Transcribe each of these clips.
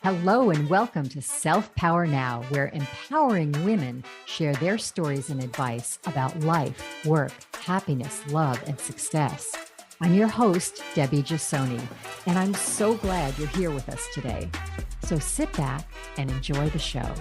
Hello and welcome to Self Power Now, where empowering women share their stories and advice about life, work, happiness, love, and success. I'm your host, Debbie Giussoni, and I'm so glad you're here with us today. So sit back and enjoy the show.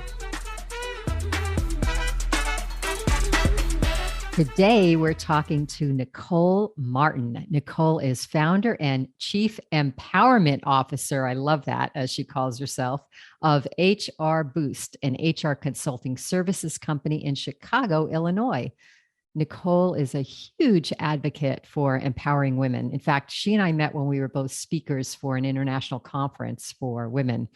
Today, we're talking to Nicole Martin. Nicole is founder and chief empowerment officer. I love that, as she calls herself, of HRBoost, an HR consulting services company in Chicago, Illinois. Nicole is a huge advocate for empowering women. In fact, she and I met when we were both speakers for an international conference for women.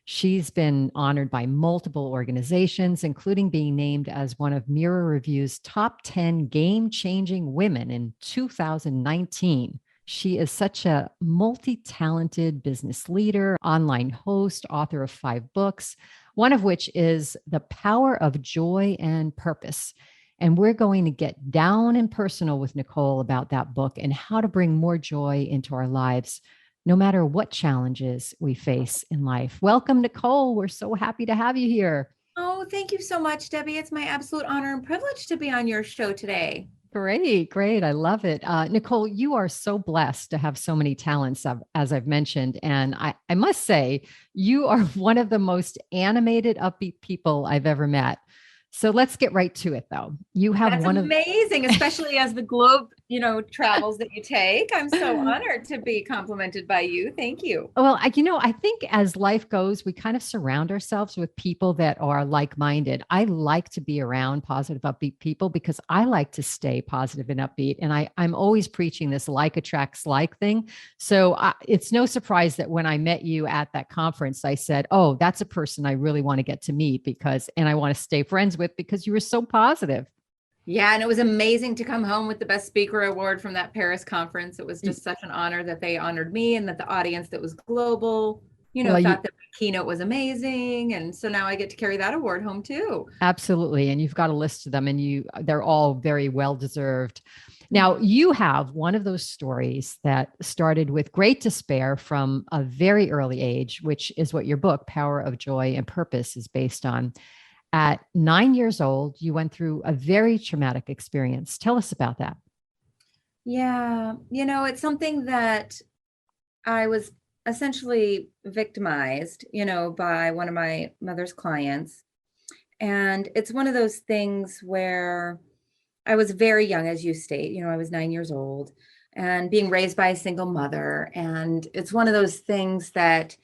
She's been honored by multiple organizations, including being named as one of Mirror Review's top 10 game-changing women in 2019. She is such a multi-talented business leader, online host, author of 5 books, one of which is The Power of Joy and Purpose. And we're going to get down and personal with Nicole about that book and how to bring more joy into our lives, no matter what challenges we face in life. Welcome, Nicole. We're so happy to have you here. Oh, thank you so much, Debbie. It's my absolute honor and privilege to be on your show today. Great. I love it. Nicole, you are so blessed to have so many talents, as I've mentioned. And I must say, you are one of the most animated, upbeat people I've ever met. So let's get right to it, though. You have That's amazing, especially as the globe, travels that you take. I'm so honored to be complimented by you. Thank you. Well, I think as life goes, we kind of surround ourselves with people that are like-minded. I like to be around positive, upbeat people because I like to stay positive and upbeat. And I'm always preaching this like attracts like thing. So it's no surprise that when I met you at that conference, I said, oh, that's a person I really want to get to meet and I want to stay friends with because you were so positive. Yeah, and it was amazing to come home with the Best Speaker Award from that Paris conference. It was just such an honor that they honored me and that the audience that was global, thought that my keynote was amazing. And so now I get to carry that award home too. Absolutely. And you've got a list of them and they're all very well deserved. Now, you have one of those stories that started with great despair from a very early age, which is what your book, Power of Joy and Purpose, is based on. At 9 years old, you went through a very traumatic experience. Tell us about that. Yeah, it's something that I was essentially victimized, by one of my mother's clients. And it's one of those things where I was very young, as you state, I was 9 years old and being raised by a single mother. And it's one of those things that,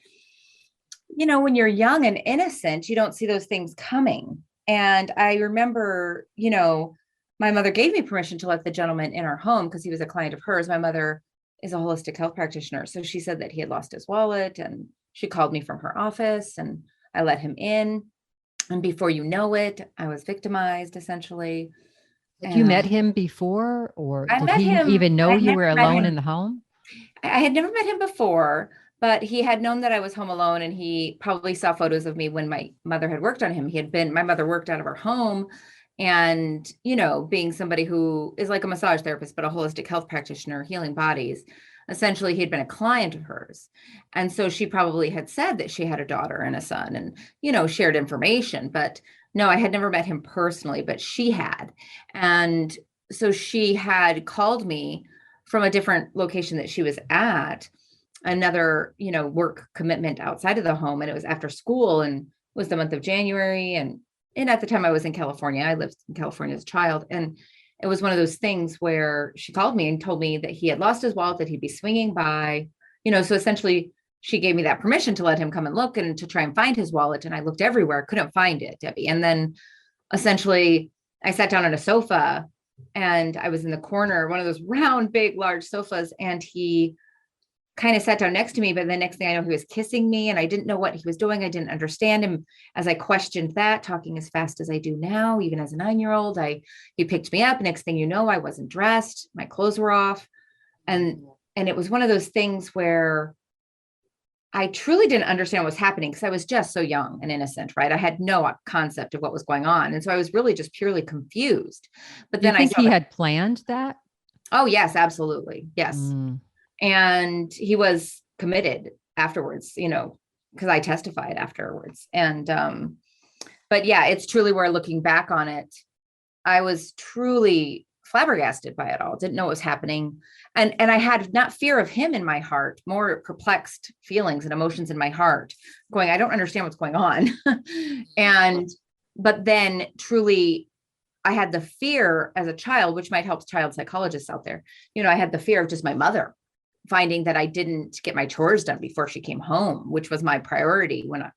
when you're young and innocent, you don't see those things coming. And I remember, my mother gave me permission to let the gentleman in our home because he was a client of hers. My mother is a holistic health practitioner. So she said that he had lost his wallet and she called me from her office and I let him in. And before you know it, I was victimized essentially. Had you met him before, or I did met he him. even know I you never were met alone him. in the home? I had never met him before, but he had known that I was home alone and he probably saw photos of me when my mother had worked on him. My mother worked out of her home and, being somebody who is like a massage therapist, but a holistic health practitioner, healing bodies, essentially he had been a client of hers. And so she probably had said that she had a daughter and a son and, shared information, but no, I had never met him personally, but she had. And so she had called me from a different location that she was at, another, work commitment outside of the home. And it was after school and it was the month of January. And at the time I was in California, I lived in California as a child. And it was one of those things where she called me and told me that he had lost his wallet, that he'd be swinging by, so essentially she gave me that permission to let him come and look and to try and find his wallet. And I looked everywhere, couldn't find it, Debbie. And then essentially I sat down on a sofa and I was in the corner, one of those round, big, large sofas. And he kind of sat down next to me, but the next thing I know, he was kissing me and I didn't know what he was doing. I didn't understand him as I questioned that, talking as fast as I do now, even as a 9-year-old. He picked me up. Next thing you know, I wasn't dressed. My clothes were off. And it was one of those things where I truly didn't understand what was happening because I was just so young and innocent, right? I had no concept of what was going on. And so I was really just purely confused. But Do you then think he had planned that? Oh, yes, absolutely. Yes. And he was committed afterwards, because I testified afterwards. And, but yeah, it's truly where looking back on it, I was truly flabbergasted by it all. Didn't know what was happening. And I had not fear of him in my heart, more perplexed feelings and emotions in my heart going, I don't understand what's going on. And, but then truly I had the fear as a child, which might help child psychologists out there. I had the fear of just my mother finding that I didn't get my chores done before she came home, which was my priority when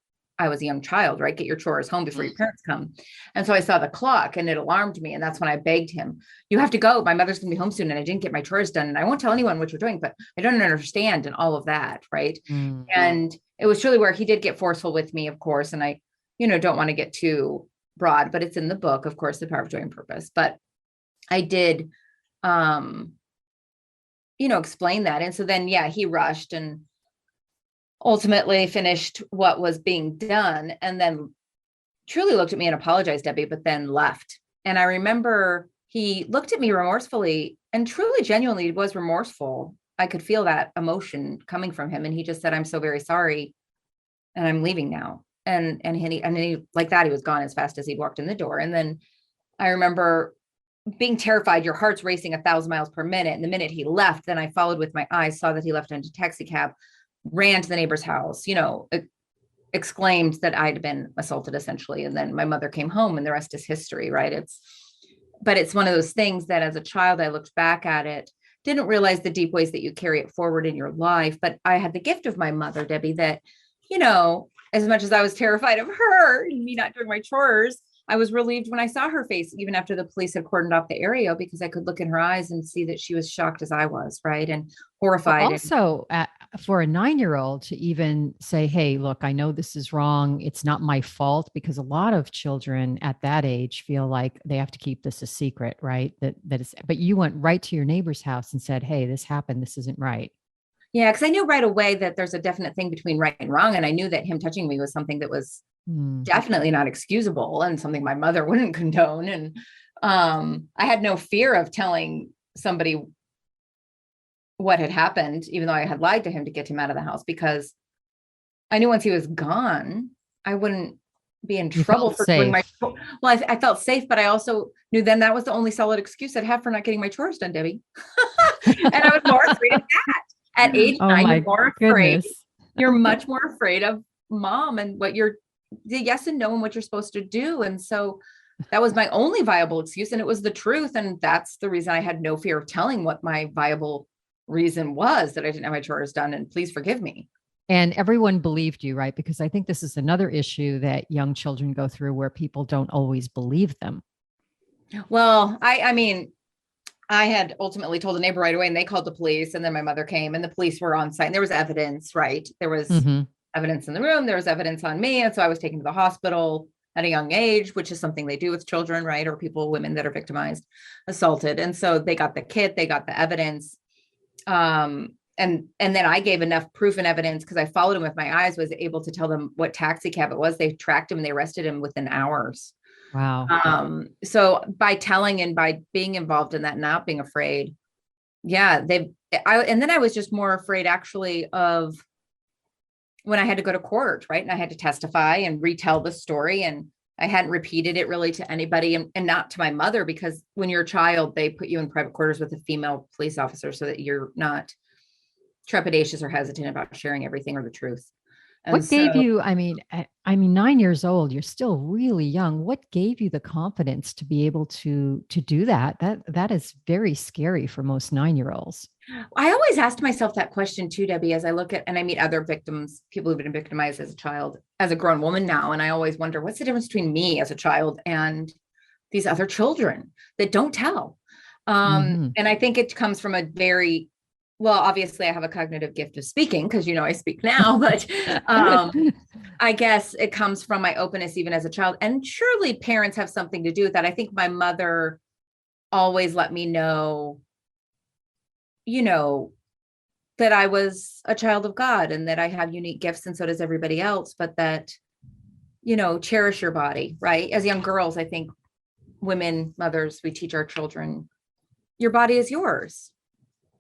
I was a young child, right? Get your chores home before your parents come. And so I saw the clock and it alarmed me. And that's when I begged him, you have to go. My mother's going to be home soon. And I didn't get my chores done. And I won't tell anyone what you're doing, but I don't understand and all of that. Right. Mm-hmm. And it was truly where he did get forceful with me, of course. And I, don't want to get too broad, but it's in the book, of course, The Power of Joy and Purpose. But I did, explain that. And so then, he rushed and ultimately finished what was being done and then truly looked at me and apologized, Debbie, but then left. And I remember he looked at me remorsefully and truly genuinely was remorseful. I could feel that emotion coming from him. And he just said, I'm so very sorry. And I'm leaving now. And he like that, he was gone as fast as he walked in the door. And then I remember being terrified, your heart's racing 1,000 miles per minute. And the minute he left, then I followed with my eyes, saw that he left into a taxi cab, ran to the neighbor's house, exclaimed that I'd been assaulted essentially. And then my mother came home and the rest is history, right? But it's one of those things that as a child, I looked back at it, didn't realize the deep ways that you carry it forward in your life. But I had the gift of my mother, Debbie, that, as much as I was terrified of her and me not doing my chores, I was relieved when I saw her face, even after the police had cordoned off the area, because I could look in her eyes and see that she was shocked as I was, right? And horrified. Well, also, for a 9-year-old to even say, hey, look, I know this is wrong. It's not my fault, because a lot of children at that age feel like they have to keep this a secret, right? But you went right to your neighbor's house and said, hey, this happened. This isn't right. Yeah, because I knew right away that there's a definite thing between right and wrong. And I knew that him touching me was something that was definitely not excusable and something my mother wouldn't condone. And I had no fear of telling somebody what had happened, even though I had lied to him to get him out of the house, because I knew once he was gone, I wouldn't be in trouble for doing my, I felt safe, but I also knew then that was the only solid excuse I'd have for not getting my chores done, Debbie. And I was more afraid of that. At age 9, you're more afraid. You're much more afraid of mom and what you're the yes and no and what you're supposed to do. And so that was my only viable excuse. And it was the truth. And that's the reason I had no fear of telling what my viable reason was, that I didn't have my chores done. And please forgive me. And everyone believed you, right? Because I think this is another issue that young children go through where people don't always believe them. Well, I mean, I had ultimately told the neighbor right away and they called the police, and then my mother came and the police were on site and there was evidence, right? There was evidence in the room. There was evidence on me. And so I was taken to the hospital at a young age, which is something they do with children, right? Or women that are victimized, assaulted. And so they got the kit, they got the evidence. And then I gave enough proof and evidence, because I followed him with my eyes, was able to tell them what taxi cab it was. They tracked him and they arrested him within hours. Wow. So by telling and by being involved in that, not being afraid. Yeah. And then I was just more afraid actually of when I had to go to court, right? And I had to testify and retell the story. And I hadn't repeated it really to anybody, and not to my mother, because when you're a child, they put you in private quarters with a female police officer so that you're not trepidatious or hesitant about sharing everything or the truth. And what gave you, I mean, 9 years old, you're still really young. What gave you the confidence to be able to do that? That is very scary for most 9-year-olds. I always asked myself that question too, Debbie, as I look at, and I meet other victims, people who've been victimized as a child, as a grown woman now. And I always wonder, what's the difference between me as a child and these other children that don't tell? And I think it comes from a very, well, obviously I have a cognitive gift of speaking, because, I speak now, but I guess it comes from my openness even as a child. And surely parents have something to do with that. I think my mother always let me know, that I was a child of God and that I have unique gifts, and so does everybody else, but that, cherish your body, right? As young girls, I think women, mothers, we teach our children, your body is yours.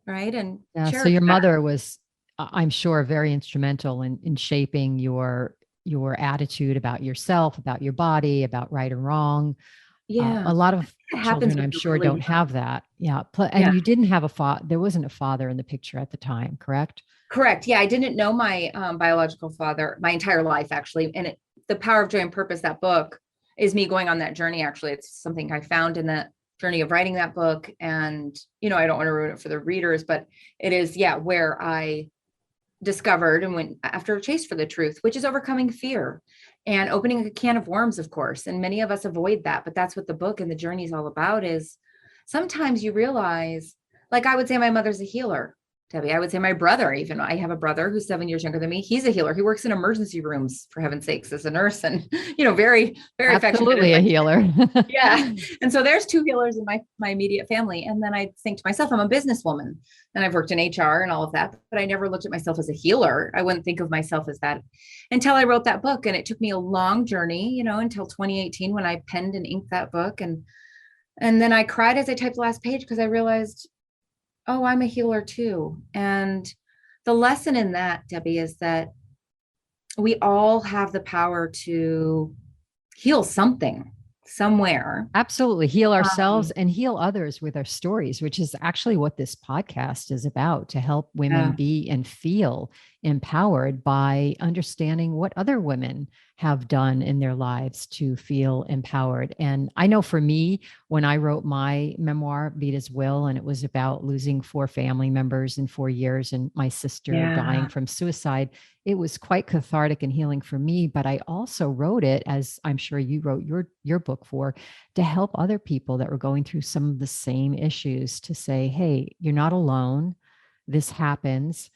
Right. And yeah, so your mother was I'm sure very instrumental in shaping your attitude about yourself, about your body, about right or wrong. Yeah. A lot of It happens children, when I'm you're sure, really don't young. have that. Yeah. Yeah. And you didn't have a father. There wasn't a father in the picture at the time, correct? Correct. Yeah, I didn't know my biological father my entire life, actually. And The Power of Joy and Purpose, that book, is me going on that journey. Actually, it's something I found in that journey of writing that book. And, I don't want to ruin it for the readers, but it is, yeah, where I discovered and went after a chase for the truth, which is overcoming fear and opening a can of worms, of course. And many of us avoid that, but that's what the book and the journey is all about. Is sometimes you realize, like I would say my mother's a healer, Debbie. I would say my brother, even I have a brother who's 7 years younger than me. He's a healer. He works in emergency rooms, for heaven's sakes, as a nurse, and very, very affectionate. Absolutely a healer. Yeah. And so there's two healers in my immediate family. And then I think to myself, I'm a businesswoman and I've worked in HR and all of that, but I never looked at myself as a healer. I wouldn't think of myself as that until I wrote that book. And it took me a long journey, until 2018 when I penned and inked that book. And then I cried as I typed the last page because I realized, oh, I'm a healer too. And the lesson in that, Debbie, is that we all have the power to heal something somewhere. Absolutely. Heal ourselves Um, and heal others with our stories, which is actually what this podcast is about, to help women yeah. be and feel empowered by understanding what other women have done in their lives to feel empowered. And I know for me, when I wrote my memoir, Vita's Will, and it was about losing 4 family members in 4 years and my sister dying Yeah. from suicide, it was quite cathartic and healing for me. But I also wrote it, as I'm sure you wrote your book for, to help other people that were going through some of the same issues, to say, hey, you're not alone. This happens.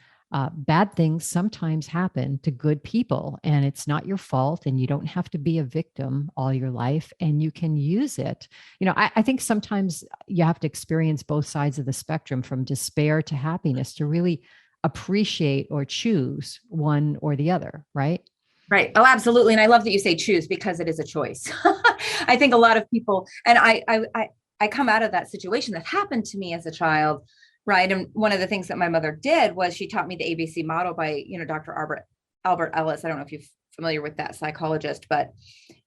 Bad things sometimes happen to good people, and it's not your fault. And you don't have to be a victim all your life, and you can use it. I think sometimes you have to experience both sides of the spectrum, from despair to happiness, to really appreciate or choose one or the other, right? Right. Oh, absolutely. And I love that you say choose, because it is a choice. I think a lot of people, and I come out of that situation that happened to me as a child. Right. And one of the things that my mother did was she taught me the ABC model by, Dr. Albert Ellis. I don't know if you're familiar with that psychologist, but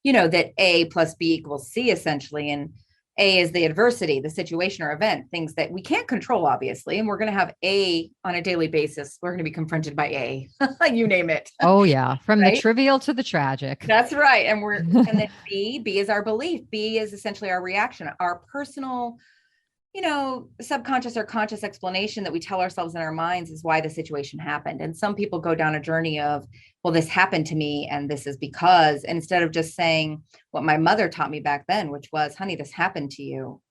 that A plus B equals C, essentially. And A is the adversity, the situation or event, things that we can't control, obviously. And we're going to have A on a daily basis. We're going to be confronted by A, you name it. Oh yeah, from the Right. trivial to the tragic. That's right. And then B is our belief. B is essentially our reaction, our personal, subconscious or conscious explanation that we tell ourselves in our minds is why the situation happened. And some people go down a journey of, well, this happened to me and this is because, instead of just saying what my mother taught me back then, which was, honey, this happened to you,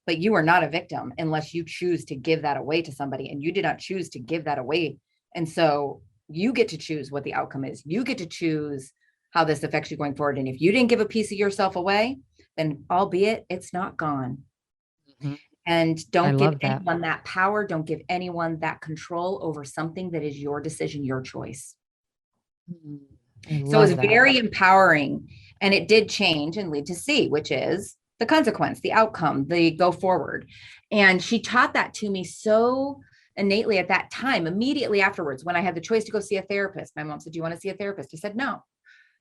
but you are not a victim unless you choose to give that away to somebody, and you did not choose to give that away. And so you get to choose what the outcome is. You get to choose how this affects you going forward. And if you didn't give a piece of yourself away, then albeit it's not gone. Mhm. And I don't give love that. anyone that power. Don't give anyone that control over something that is your decision, your choice. Mm, I So it's love that. very empowering. And it did change and lead to C, which is the consequence, the outcome, the go forward. And she taught that to me so innately at that time. Immediately afterwards, when I had the choice to go see a therapist, my mom said, do you want to see a therapist? I said, no.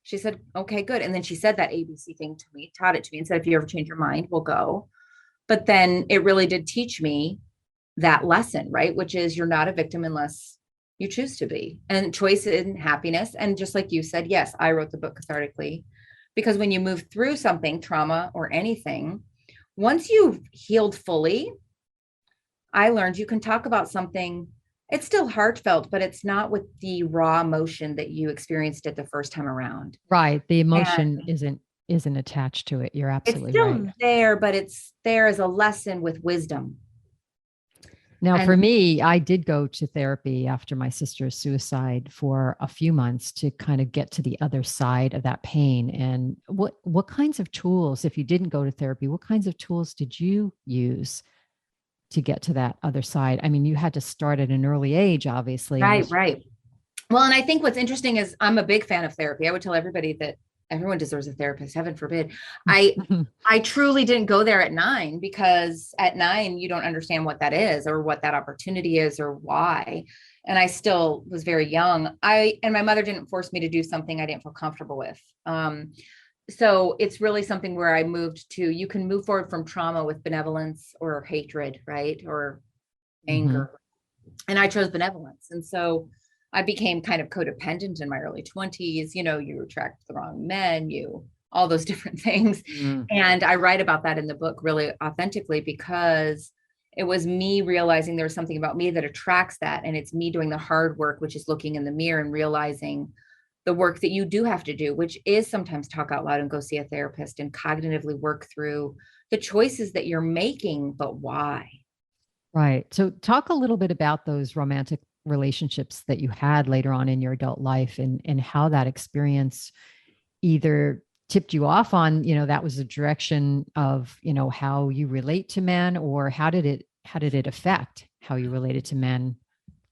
She said, okay, good. And then she said that ABC thing to me, taught it to me, and said, if you ever change your mind, we'll go. But then it really did teach me that lesson, right? Which is, you're not a victim unless you choose to be. And choice and happiness. And just like you said, yes, I wrote the book cathartically, because when you move through something, trauma or anything, once you've healed fully, I learned you can talk about something. It's still heartfelt, but it's not with the raw emotion that you experienced it the first time around. Right. The And emotion isn't attached to it. You're it's absolutely right. still there, but it's there as a lesson with wisdom. Now, And for me, I did go to therapy after my sister's suicide for a few months to kind of get to the other side of that pain. And what kinds of tools, if you didn't go to therapy, what kinds of tools did you use to get to that other side? I mean, you had to start at an early age, obviously. And right. Well, and I think what's interesting is I'm a big fan of therapy. I would tell everybody that everyone deserves a therapist, heaven forbid. I truly didn't go there at 9, because at 9 you don't understand what that is or what that opportunity is or why. and I still was very young. And my mother didn't force me to do something I didn't feel comfortable with. So it's really something where I moved to, you can move forward from trauma with benevolence or hatred, right? Or anger. And I chose benevolence. And so I became kind of codependent in my early 20s. You attract the wrong men, all those different things. And I write about that in the book really authentically, because it was me realizing there was something about me that attracts that. And it's me doing the hard work, which is looking in the mirror and realizing the work that you do have to do, which is sometimes talk out loud and go see a therapist and cognitively work through the choices that you're making, but why? Right. So talk a little bit about those romantic relationships that you had later on in your adult life, and how that experience either tipped you off on, that was the direction of, how you relate to men, or how did it affect how you related to men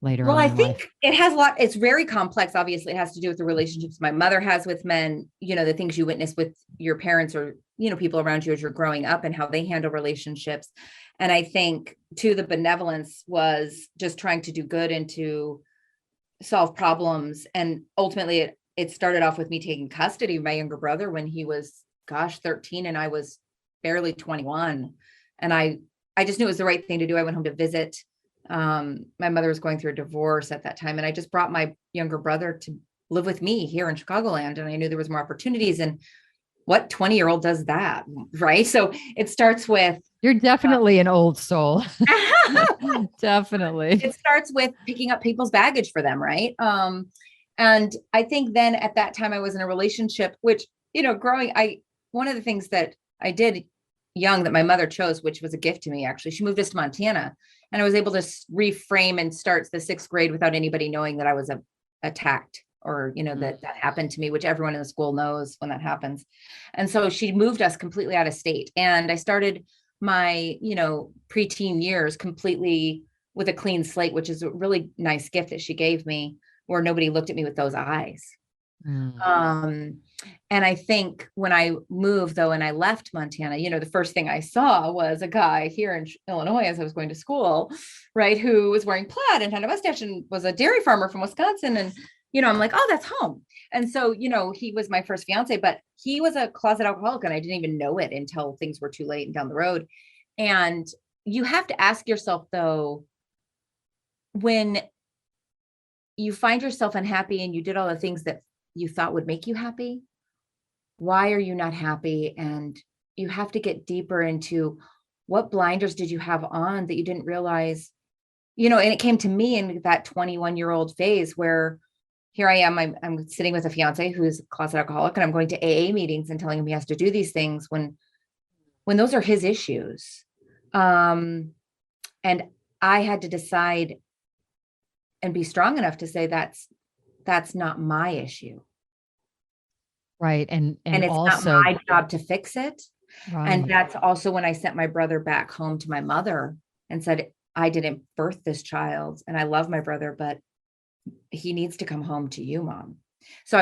later Well, on I in life? think it has it's very complex. Obviously, it has to do with the relationships my mother has with men, the things you witness with your parents or, people around you as you're growing up, and how they handle relationships. And I think too, the benevolence was just trying to do good and to solve problems. And ultimately it started off with me taking custody of my younger brother when he was, 13, and I was barely 21. And I just knew it was the right thing to do. I went home to visit. My mother was going through a divorce at that time, and I just brought my younger brother to live with me here in Chicagoland. And I knew there was more opportunities, and what 20-year-old does that, right? So it starts with, You're definitely an old soul. Definitely. it starts with picking up people's baggage for them, right? And I think then at that time I was in a relationship, which, one of the things that I did young that my mother chose, which was a gift to me, actually, she moved us to Montana, and I was able to reframe and start the 6th grade without anybody knowing that I was attacked, or, that happened to me, which everyone in the school knows when that happens. And so she moved us completely out of state. And I started my, preteen years completely with a clean slate, which is a really nice gift that she gave me, where nobody looked at me with those eyes. And I think when I moved, though, and I left Montana, the first thing I saw was a guy here in Illinois as I was going to school, right, who was wearing plaid and had a mustache and was a dairy farmer from Wisconsin. And, I'm like, oh, that's home. And so, he was my first fiance, but he was a closet alcoholic, and I didn't even know it until things were too late and down the road. And you have to ask yourself, though, when you find yourself unhappy and you did all the things that you thought would make you happy, why are you not happy? And you have to get deeper into what blinders did you have on that you didn't realize, and it came to me in that 21-year-old phase where here I am, I'm sitting with a fiance who's a closet alcoholic, and I'm going to AA meetings and telling him he has to do these things when those are his issues. And I had to decide and be strong enough to say that's not my issue. Right. And it's also not my job to fix it. right. And that's also when I sent my brother back home to my mother and said, I didn't birth this child, and I love my brother, but he needs to come home to you, Mom. So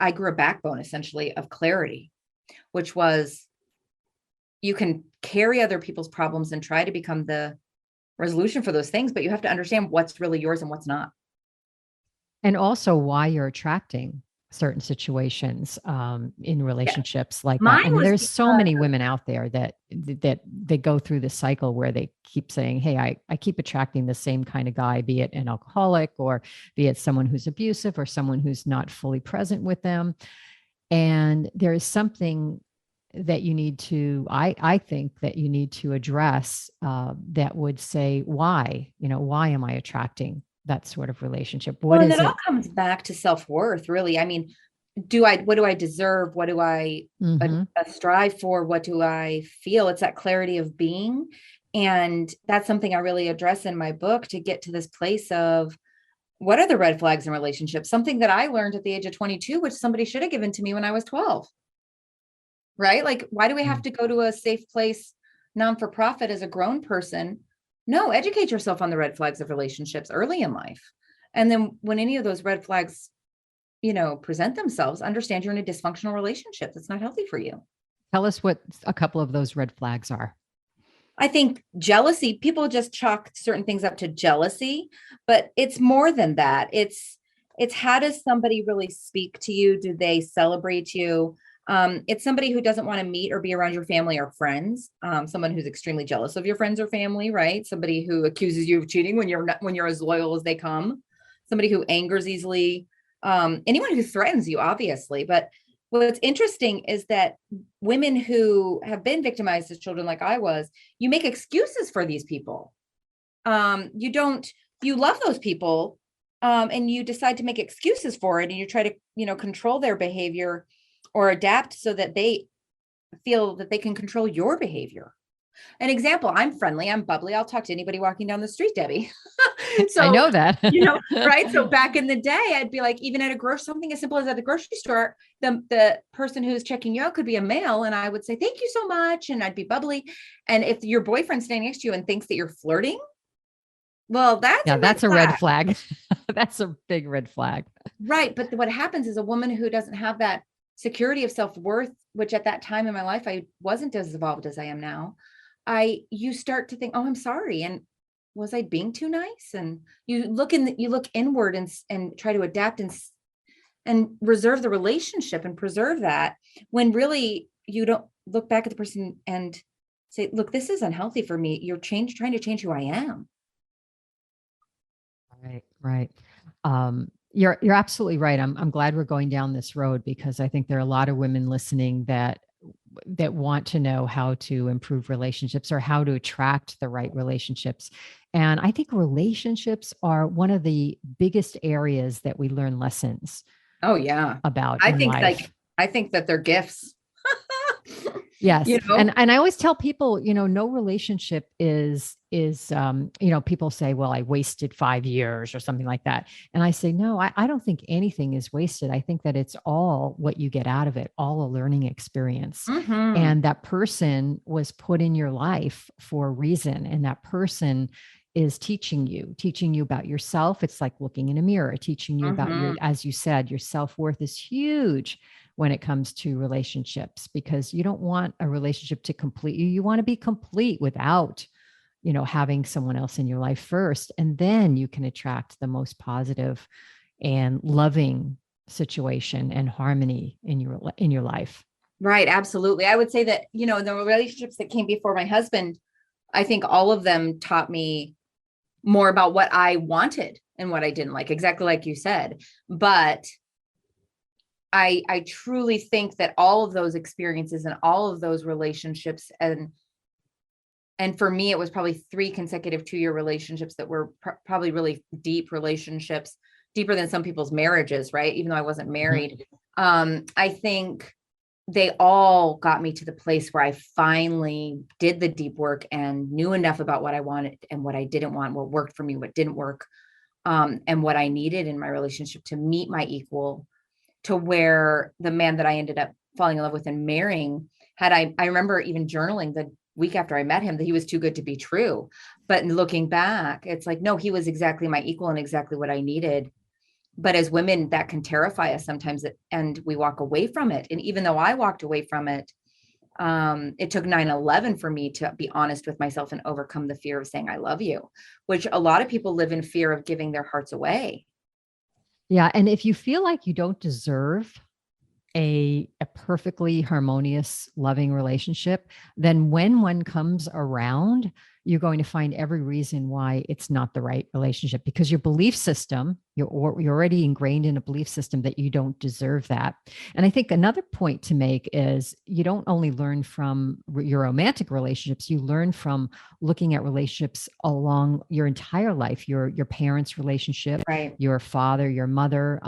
I grew a backbone essentially of clarity, which was, you can carry other people's problems and try to become the resolution for those things, but you have to understand what's really yours and what's not. And also why you're attracting certain situations in relationships like that. I mean, there's so many women out there that they go through this cycle where they keep saying, hey, I keep attracting the same kind of guy, be it an alcoholic, or be it someone who's abusive, or someone who's not fully present with them. And there is something that you need to, I think that you need to address that would say, why am I attracting that sort of relationship? What is it? All comes back to self-worth, really. I mean, what do I deserve? What do I strive for? What do I feel? It's that clarity of being. And that's something I really address in my book, to get to this place of, what are the red flags in relationships? Something that I learned at the age of 22, which somebody should have given to me when I was 12. Right? Like, why do we have to go to a safe place, non-for-profit, as a grown person? No, educate yourself on the red flags of relationships early in life. And then when any of those red flags, present themselves, understand you're in a dysfunctional relationship that's not healthy for you. Tell us what a couple of those red flags are. I think jealousy, people just chalk certain things up to jealousy, but it's more than that. It's how does somebody really speak to you? Do they celebrate you? It's somebody who doesn't want to meet or be around your family or friends. Someone who's extremely jealous of your friends or family, right? Somebody who accuses you of cheating when you're not, when you're as loyal as they come. Somebody who angers easily. Anyone who threatens you, obviously. But what's interesting is that women who have been victimized as children, like I was, you make excuses for these people. You don't, you love those people, and you decide to make excuses for it, and you try to, control their behavior or adapt so that they feel that they can control your behavior. An example, I'm friendly, I'm bubbly, I'll talk to anybody walking down the street, Debbie. I So, know that. right. So back in the day, I'd be like, even at something as simple as at the grocery store, the person who's checking you out could be a male. And I would say, thank you so much. And I'd be bubbly. And if your boyfriend's standing next to you and thinks that you're flirting, well, that's Yeah, a red that's a flag. red flag. That's a big red flag. Right. But what happens is a woman who doesn't have that security of self-worth, which at that time in my life, I wasn't as evolved as I am now. You start to think, oh, I'm sorry. And was I being too nice? And you look inward and try to adapt and reserve the relationship and preserve that, when really you don't look back at the person and say, look, this is unhealthy for me. You're trying to change who I am. Right, right. You're absolutely right. I'm glad we're going down this road, because I think there are a lot of women listening that want to know how to improve relationships or how to attract the right relationships. And I think relationships are one of the biggest areas that we learn lessons Oh yeah. about I in think life. I think that they're gifts. Yes. You know? And I always tell people, no relationship is people say, well, I wasted 5 years or something like that. And I say, no, I don't think anything is wasted. I think that it's all what you get out of it, all a learning experience. Mhm. And that person was put in your life for a reason. And that person is teaching you about yourself. It's like looking in a mirror, teaching you about Mhm. as you said, your self-worth is huge when it comes to relationships, because you don't want a relationship to complete you. You want to be complete without, having someone else in your life first. And then you can attract the most positive and loving situation and harmony in your life. Right, absolutely. I would say that, the relationships that came before my husband, I think all of them taught me more about what I wanted and what I didn't like, exactly like you said. But I truly think that all of those experiences and all of those relationships, and for me, it was probably 3 consecutive 2-year relationships that were probably really deep relationships, deeper than some people's marriages, right? Even though I wasn't Mhm. married. I think they all got me to the place where I finally did the deep work and knew enough about what I wanted and what I didn't want, what worked for me, what didn't work, and what I needed in my relationship to meet my equal, to where the man that I ended up falling in love with and marrying, I remember even journaling the week after I met him that he was too good to be true. But in looking back, it's like, no, he was exactly my equal and exactly what I needed. But as women, that can terrify us sometimes, and we walk away from it. And even though I walked away from it, it took 9/11 for me to be honest with myself and overcome the fear of saying I love you, which a lot of people live in fear of giving their hearts away. Yeah. And if you feel like you don't deserve a perfectly harmonious, loving relationship, then when one comes around, you're going to find every reason why it's not the right relationship, because your belief system, you're already ingrained in a belief system that you don't deserve that. And I think another point to make is you don't only learn from your romantic relationships, you learn from looking at relationships along your entire life, your parents' relationship, Right. your father, your mother,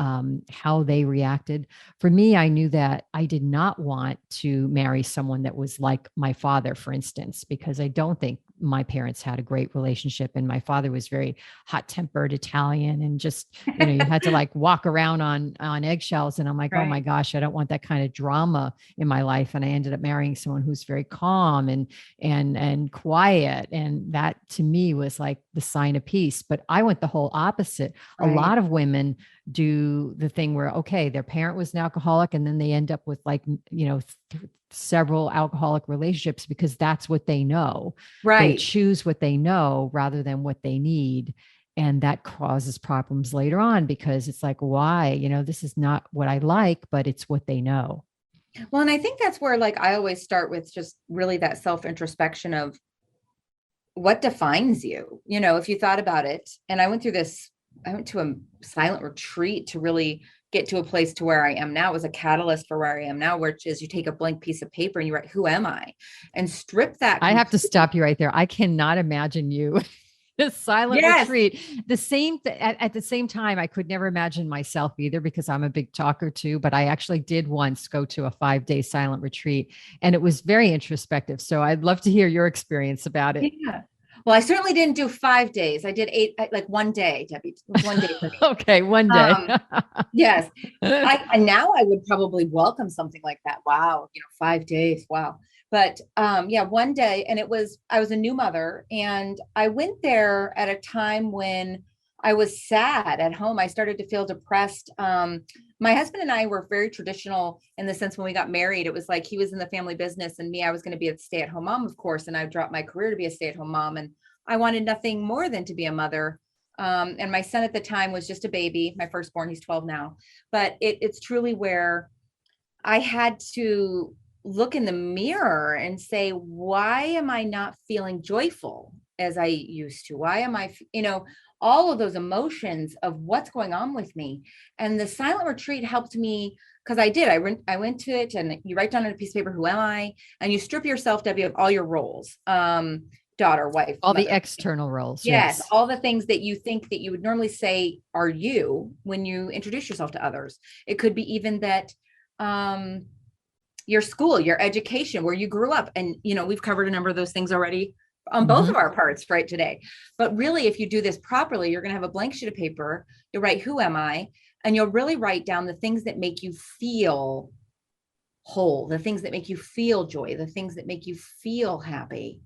how they reacted. For me, I knew that I did not want to marry someone that was like my father, for instance, because I don't think my parents had a great relationship. And my father was very hot tempered Italian, and just, you had to like walk around on eggshells. And I'm like, oh my Right. gosh, I don't want that kind of drama in my life. And I ended up marrying someone who's very calm and quiet. And that to me was like the sign of peace. But I went the whole opposite. A Right. lot of women do the thing where, okay, their parent was an alcoholic, and then they end up with like, several alcoholic relationships because that's what they know. They Right. choose what they know rather than what they need. And that causes problems later on because it's like, why? This is not what I like, but it's what they know. Well, and I think that's where like I always start with just really that self introspection of what defines you. If you thought about it, and I went to a silent retreat to really get to a place to where I am now. It was a catalyst for where I am now, which is you take a blank piece of paper and you write, who am I? And strip that. I have to stop you right there. I cannot imagine you a silent Yes. retreat. At the same time, I could never imagine myself either because I'm a big talker too. But I actually did once go to a 5-day silent retreat, and it was very introspective. So I'd love to hear your experience about it. Yeah. Well, I certainly didn't do 5 days. I did 8, like one day, Debbie. It was one day for me. Okay, one day. Yes. And now I would probably welcome something like that. Wow, 5 days. Wow. But yeah, one day, and I was a new mother, and I went there at a time when I was sad at home. I started to feel depressed. My husband and I were very traditional in the sense when we got married, it was like he was in the family business and me, I was going to be a stay-at-home mom, of course. And I dropped my career to be a stay-at-home mom. And I wanted nothing more than to be a mother. And my son at the time was just a baby, my firstborn, he's 12 now. But it's truly where I had to look in the mirror and say, why am I not feeling joyful as I used to? Why am I, all of those emotions of what's going on with me. And the silent retreat helped me because I went to it, and you write down on a piece of paper, who am I? And you strip yourself, Debbie, of all your roles, daughter, wife, all mother. The external roles. Yes. All the things that you think that you would normally say are you when you introduce yourself to others. It could be even that, your school, your education, where you grew up. And, we've covered a number of those things already on both of our parts right today. But really, if you do this properly, you're going to have a blank sheet of paper. You'll write, who am I? And you'll really write down the things that make you feel whole, the things that make you feel joy, the things that make you feel happy.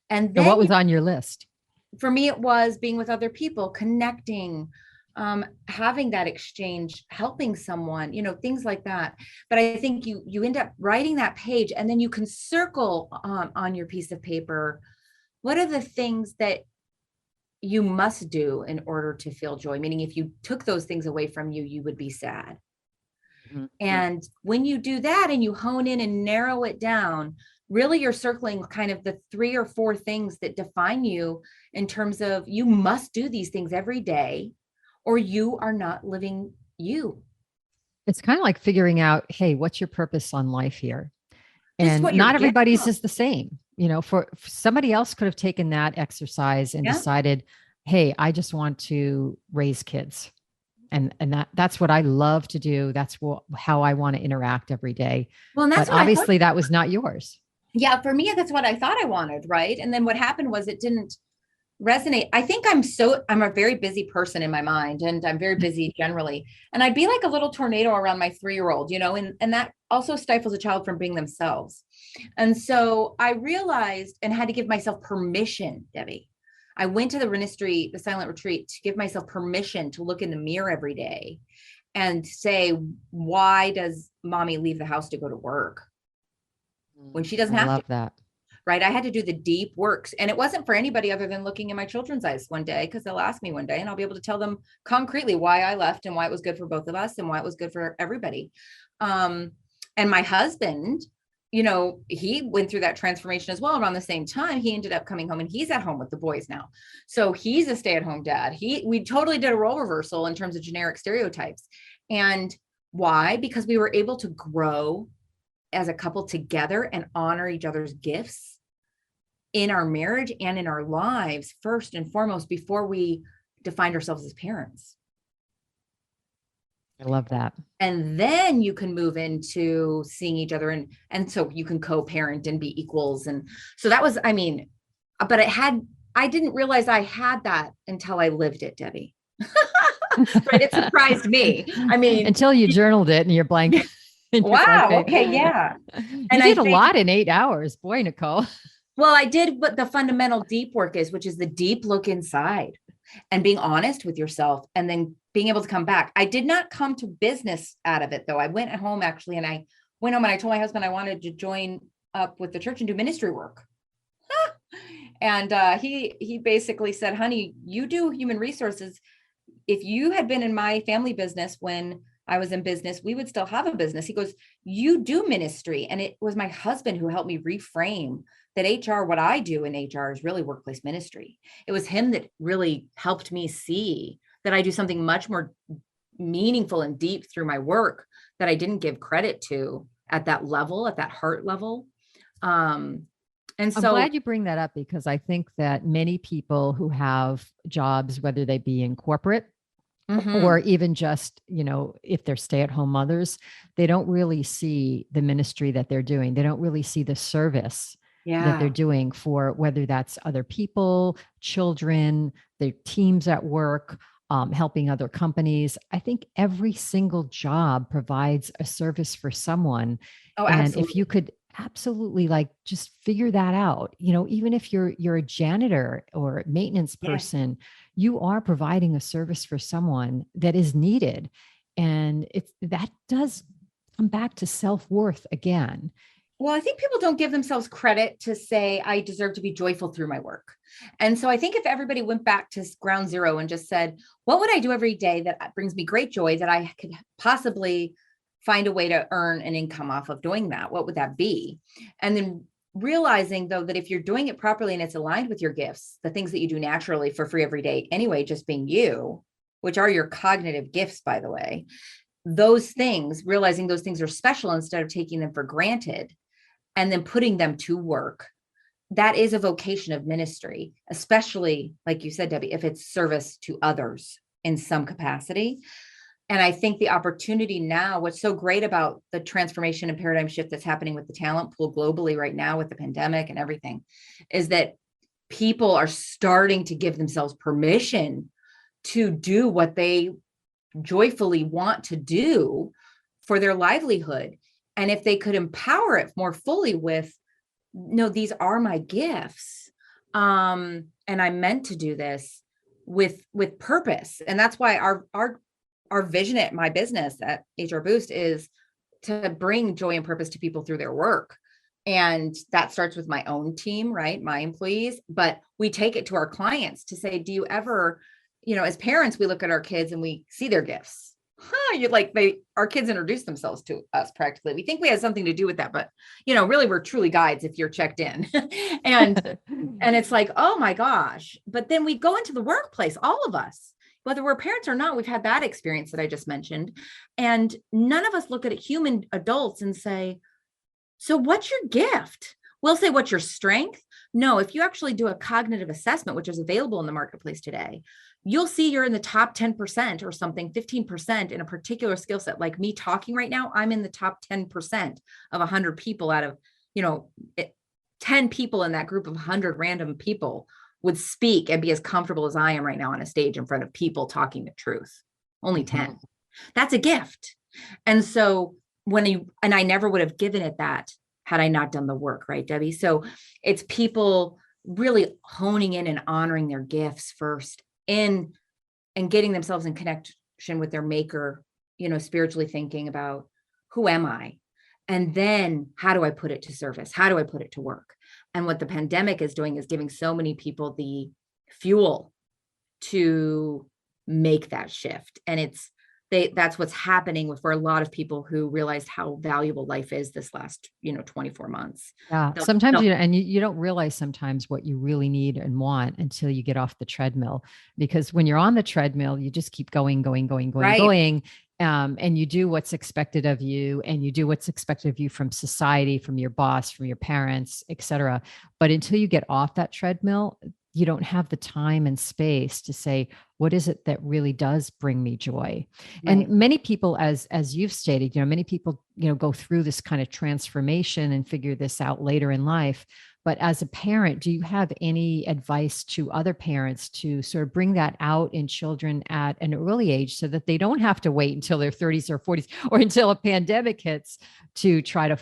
And then what was on your list? For me, it was being with other people, connecting, having that exchange, helping someone, things like that. But I think you end up writing that page, and then you can circle on your piece of paper, what are the things that you must do in order to feel joy? Meaning if you took those things away from you, you would be sad. Mm-hmm. And when you do that and you hone in and narrow it down, really you're circling kind of the 3 or 4 things that define you in terms of you must do these things every day or you are not living you. It's kind of like figuring out, hey, what's your purpose on life here? And not everybody's is the same. For somebody else could have taken that exercise and decided, hey, I just want to raise kids. And that's what I love to do. That's how I want to interact every day. Well, and that's obviously that was not yours. Yeah. For me, that's what I thought I wanted. Right. And then what happened was it didn't resonate. I think I'm a very busy person in my mind, and I'm very busy generally. And I'd be like a little tornado around my 3-year-old, and that also stifles a child from being themselves. And so I realized and had to give myself permission, Debbie. I went to the silent retreat, to give myself permission to look in the mirror every day and say, why does mommy leave the house to go to work when she doesn't have to? I love that. Right. I had to do the deep works, and it wasn't for anybody other than looking in my children's eyes one day, because they'll ask me one day and I'll be able to tell them concretely why I left and why it was good for both of us and why it was good for everybody. And my husband, he went through that transformation as well around the same time. He ended up coming home and he's at home with the boys now. So he's a stay-at-home dad. We totally did a role reversal in terms of generic stereotypes. And why? Because we were able to grow as a couple together and honor each other's gifts in our marriage and in our lives, first and foremost, before we defined ourselves as parents. I love that. And then you can move into seeing each other and so you can co-parent and be equals. And so that was, but I didn't realize I had that until I lived it, Debbie. Right? It surprised me. Until you journaled it and you're blank. Wow. Okay. Yeah. And you did a lot in 8 hours. Boy, Nicole. Well, I did what the fundamental deep work is, which is the deep look inside and being honest with yourself and then being able to come back. I did not come to business out of it, though. I went home actually and I went home and I told my husband I wanted to join up with the church and do ministry work. And he basically said, honey, you do human resources. If you had been in my family business when I was in business, we would still have a business. He goes, you do ministry. And it was my husband who helped me reframe that HR, what I do in HR is really workplace ministry. It was him that really helped me see that I do something much more meaningful and deep through my work that I didn't give credit to at that level, at that heart level. And I'm so, glad you bring that up, because I think that many people who have jobs, whether they be in corporate or even just, if they're stay-at-home mothers, they don't really see the ministry that they're doing. They don't really see the service that they're doing for, whether that's other people, children, their teams at work, helping other companies. I think every single job provides a service for someone. Oh, and absolutely. if you could absolutely just figure that out, even if you're a janitor or maintenance person, you are providing a service for someone that is needed. And that does come back to self-worth again. Well, I think people don't give themselves credit to say, I deserve to be joyful through my work. And so I think if everybody went back to ground zero and just said, what would I do every day that brings me great joy, that I could possibly find a way to earn an income off of doing that? What would that be? And then realizing, though, that if you're doing it properly and it's aligned with your gifts, the things that you do naturally for free every day anyway, just being you, which are your cognitive gifts, by the way, those things, realizing those things are special instead of taking them for granted, and then putting them to work, that is a vocation of ministry, especially, like you said, Debbie, if it's service to others in some capacity. And I think the opportunity now, what's so great about the transformation and paradigm shift that's happening with the talent pool globally right now with the pandemic and everything, is that people are starting to give themselves permission to do what they joyfully want to do for their livelihood. And if they could empower it more fully with, no, these are my gifts. And I'm meant to do this with purpose. And that's why our vision at my business at HRBoost is to bring joy and purpose to people through their work. And that starts with my own team, right? My employees, but we take it to our clients to say, do you ever, as parents, we look at our kids and we see their gifts. Our kids introduce themselves to us practically. We think we have something to do with that, but really we're truly guides if you're checked in. and it's like, oh my gosh. But then we go into the workplace, all of us, whether we're parents or not, we've had that experience that I just mentioned. And none of us look at human adults and say, so what's your gift? We'll say, what's your strength? No, if you actually do a cognitive assessment, which is available in the marketplace today, you'll see you're in the top 10% or something, 15% in a particular skill set. Like me talking right now, I'm in the top 10% of 100 people out of, 10 people in that group of 100 random people would speak and be as comfortable as I am right now on a stage in front of people talking the truth. Only 10. That's a gift. And so and I never would have given it that had I not done the work, right, Debbie? So it's people really honing in and honoring their gifts first and getting themselves in connection with their maker, spiritually thinking about, who am I? And then how do I put it to service? How do I put it to work? And what the pandemic is doing is giving so many people the fuel to make that shift. And that's what's happening for a lot of people who realized how valuable life is this last, 24 months. Yeah. Sometimes you don't realize sometimes what you really need and want until you get off the treadmill, because when you're on the treadmill, you just keep going, Right. going. And you do what's expected of you, and you do what's expected of you from society, from your boss, from your parents, et cetera. But until you get off that treadmill, you don't have the time and space to say, what is it that really does bring me joy? Right. And many people, as you've stated, many people, go through this kind of transformation and figure this out later in life. But as a parent, do you have any advice to other parents to sort of bring that out in children at an early age so that they don't have to wait until their 30s or 40s or until a pandemic hits to try to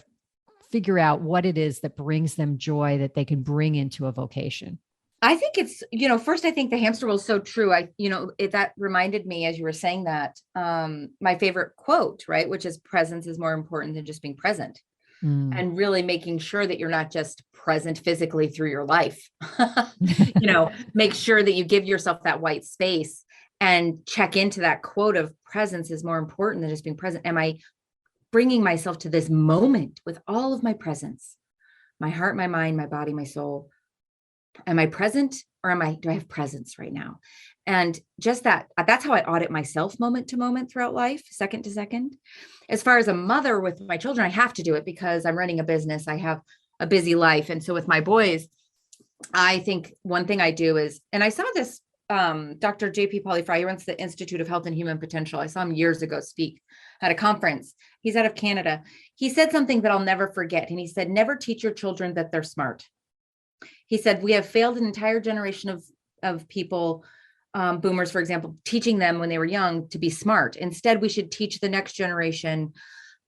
figure out what it is that brings them joy that they can bring into a vocation? I think it's, first, I think the hamster wheel is so true. That reminded me as you were saying that, my favorite quote, right, which is presence is more important than just being present, Mm. and really making sure that you're not just present physically through your life. Make sure that you give yourself that white space and check into that quote of presence is more important than just being present. Am I bringing myself to this moment with all of my presence, my heart, my mind, my body, my soul? Am I present, or do I have presence right now? And just that's how I audit myself moment to moment throughout life, second to second. As far as a mother with my children, I have to do it because I'm running a business. I have a busy life. And so with my boys, I think one thing I do is, and I saw this, Dr. JP Polyfry, he runs the Institute of Health and Human Potential. I saw him years ago speak at a conference. He's out of Canada. He said something that I'll never forget. And he said, never teach your children that they're smart. He said, we have failed an entire generation of people, boomers, for example, teaching them when they were young to be smart. Instead, we should teach the next generation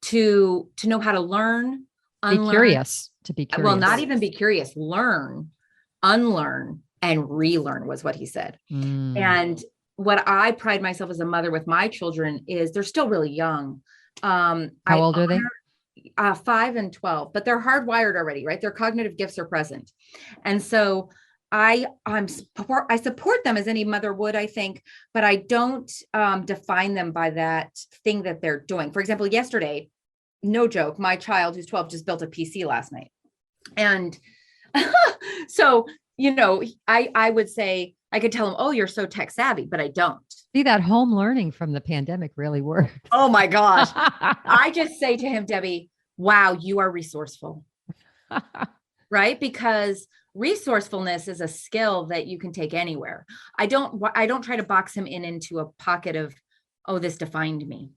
to know how to learn, Be unlearn. curious, to be curious. Well, not even be curious, learn, unlearn, and relearn was what he said. And what I pride myself as a mother with my children is they're still really young. How old are they? 5 and 12, but they're hardwired already, right? Their cognitive gifts are present. And so I support them as any mother would, I think, but I don't define them by that thing that they're doing. For example, yesterday, no joke, my child who's 12 just built a PC last night. And so, I would say, I could tell him, oh, you're so tech savvy, but I don't. See, that home learning from the pandemic really worked. Oh my gosh. I just say to him, Debbie, wow, you are resourceful. Right? Because resourcefulness is a skill that you can take anywhere. I don't try to box him into a pocket of, oh, this defined me.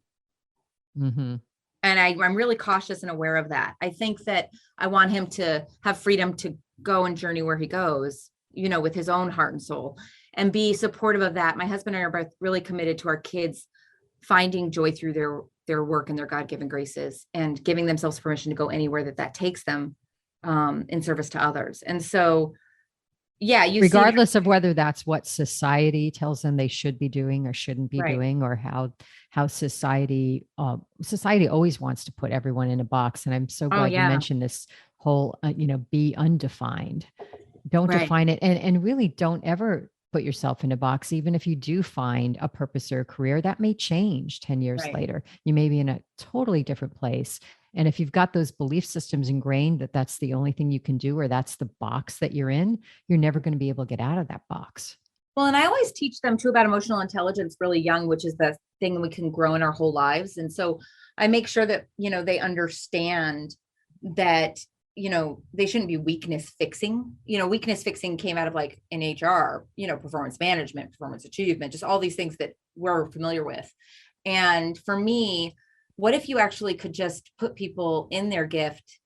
Mm-hmm. And I'm really cautious and aware of that. I think that I want him to have freedom to go and journey where he goes, with his own heart and soul, and be supportive of that. My husband and I are both really committed to our kids finding joy through their work and their God-given graces, and giving themselves permission to go anywhere that takes them, in service to others. And so, yeah, regardless of whether that's what society tells them they should be doing or shouldn't be right. doing, or how society always wants to put everyone in a box. And I'm so glad you mentioned this whole, be undefined. Don't define it, and really don't ever put yourself in a box. Even if you do find a purpose or a career, that may change 10 years later. You may be in a totally different place. And if you've got those belief systems ingrained that that's the only thing you can do, or that's the box that you're in, you're never going to be able to get out of that box. Well, and I always teach them too about emotional intelligence really young, which is the thing we can grow in our whole lives. And so I make sure that, they understand that, they shouldn't be weakness fixing. Weakness fixing came out of like in HR, performance management, performance achievement, just all these things that we're familiar with. And for me, what if you actually could just put people in their gift,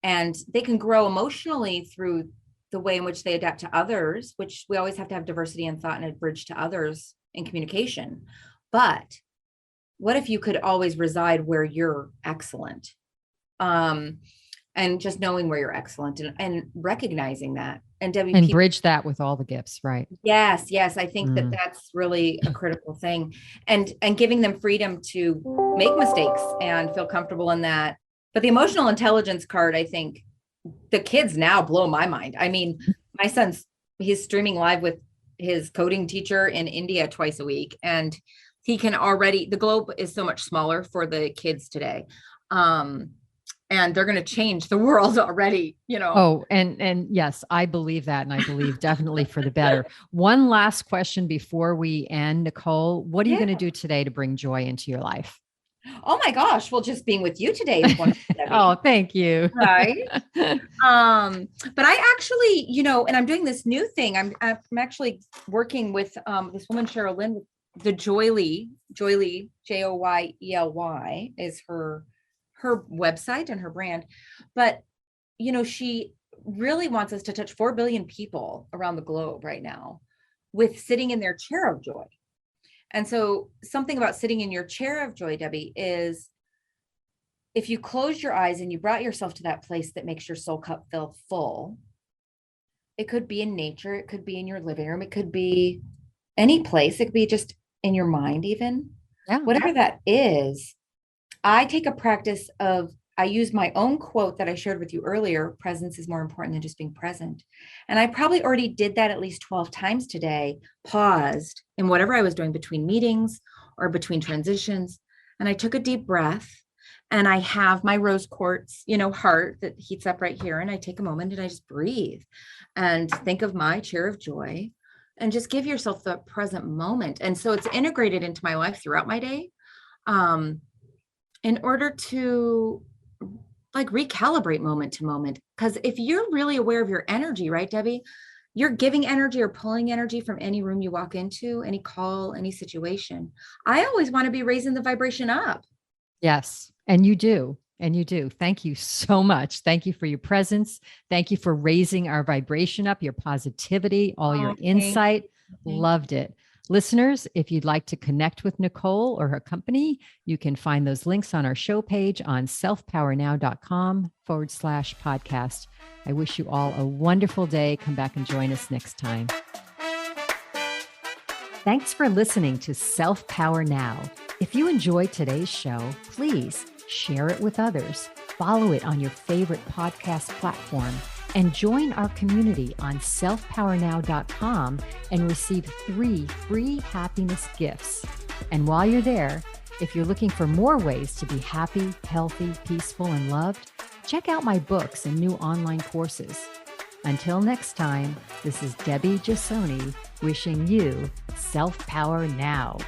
and they can grow emotionally through the way in which they adapt to others, which we always have to have diversity in thought and a bridge to others in communication. But what if you could always reside where you're excellent? And just knowing where you're excellent, and recognizing that, and bridge that with all the gifts, right? Yes. I think that that's really a critical thing, and giving them freedom to make mistakes and feel comfortable in that. But the emotional intelligence card, I think the kids now blow my mind. I mean, my he's streaming live with his coding teacher in India twice a week, and he can the globe is so much smaller for the kids today. And they're going to change the world already, Oh, and yes, I believe that. And I believe definitely for the better. One last question before we end, Nicole. What are you going to do today to bring joy into your life? Oh my gosh. Well, just being with you today is wonderful. Oh, thank you. Right. But I actually, and I'm doing this new thing. I'm actually working with this woman, Cheryl Lynn, the Joyly, Joyely, is her website and her brand. But, she really wants us to touch 4 billion people around the globe right now with sitting in their chair of joy. And so something about sitting in your chair of joy, Debbie, is if you closed your eyes and you brought yourself to that place that makes your soul cup feel full, It could be in nature. It could be in your living room. It could be any place. It could be just in your mind, even. Yeah. Whatever that is, I take a practice of, I use my own quote that I shared with you earlier, presence is more important than just being present. And I probably already did that at least 12 times today, paused in whatever I was doing between meetings or between transitions. And I took a deep breath, and I have my rose quartz, heart that heats up right here. And I take a moment and I just breathe and think of my chair of joy and just give yourself the present moment. And so it's integrated into my life throughout my day, in order to like recalibrate moment to moment. Because if you're really aware of your energy, right, Debbie, you're giving energy or pulling energy from any room you walk into, any call, any situation. I always want to be raising the vibration up. Yes. And you do. And you do. Thank you so much. Thank you for your presence. Thank you for raising our vibration up, your positivity, all your insight. Loved it. Listeners, if you'd like to connect with Nicole or her company, you can find those links on our show page on selfpowernow.com/podcast. I wish you all a wonderful day. Come back and join us next time. Thanks for listening to Self Power Now. If you enjoyed today's show, please share it with others, follow it on your favorite podcast platform, and join our community on selfpowernow.com and receive 3 free happiness gifts. And while you're there, if you're looking for more ways to be happy, healthy, peaceful, and loved, check out my books and new online courses. Until next time, this is Debbie Giussoni wishing you self-power now.